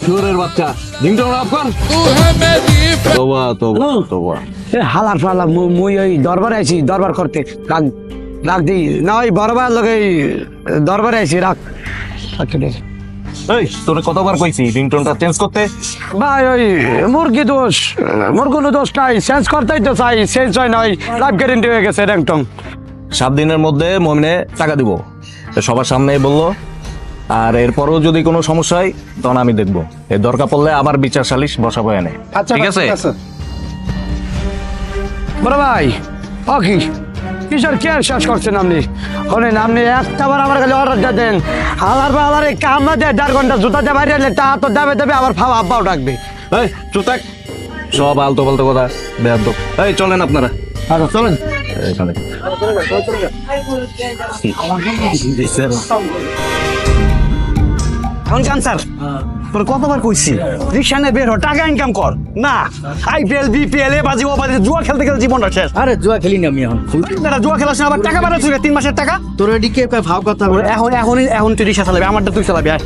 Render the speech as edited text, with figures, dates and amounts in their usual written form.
চোরের বাচ্চা ringtone of কর। তোবা তোবা তোবা। হালার ফালা মুই ওই দরবারে আইছি দরবার করতে। রাখ রাখ দি না ওই বড়বার লোক এই দরবারে আইছি রাখ। এই তোরে কতবার কইছি রিংটোনটা চেঞ্জ করতে? ভাই ওই মুরগি দোষ মুরগুলো দোষ নাই চেঞ্জ করতেই তো চাই চেঞ্জ হয় না ওই লাইফ গ্যারেন্টি হয়ে গেছে র্যাংটং। 7 দিনের মধ্যে মমিনে টাকা দিব, তো সবার সামনেই বললো। আর এরপরও যদি কোনো সমস্যা হয় তখন আমি দেখবো, এর দরকার পড়লে আবার বিচার সালিশ বসাবো এনে। ঠিক আছে? বড় ভাই ও কি কিসের কে শেষ করছেন আপনি? শোনেন আপনি একটাবার আমার কাছে অর্ডার দেন, হালার বা হালার কাম না দেয় 1.5 ঘন্টা জুতা দিয়ে বাইরে এলে তা তো দেবে দেবে আবার ফাও আব্বাও ডাকবে। এই চুপ থাক, সব আলতো পালতো কথা বেয়াদব। এই চলেন আপনারা। আচ্ছা চলেন। এখানে এখন কান স্যার তোর কতবার কইছি রিক্সা নিয়ে বের হ, টাকা ইনকাম কর। না আইপিএল বিপিএল এ বাজি ও বাজি জুয়া খেলতে খেলতে জীবনটা শেষ। আরে জুয়া খেলি না আমি এখন। জুয়া খেলাস না আবার টাকা বাড়াচ্ছিস 3 মাসের টাকা। তোর এদিকে ভাব কথা এখন তুই রিক্সা চালাবি, আমারটা তুই চালাবি। আয়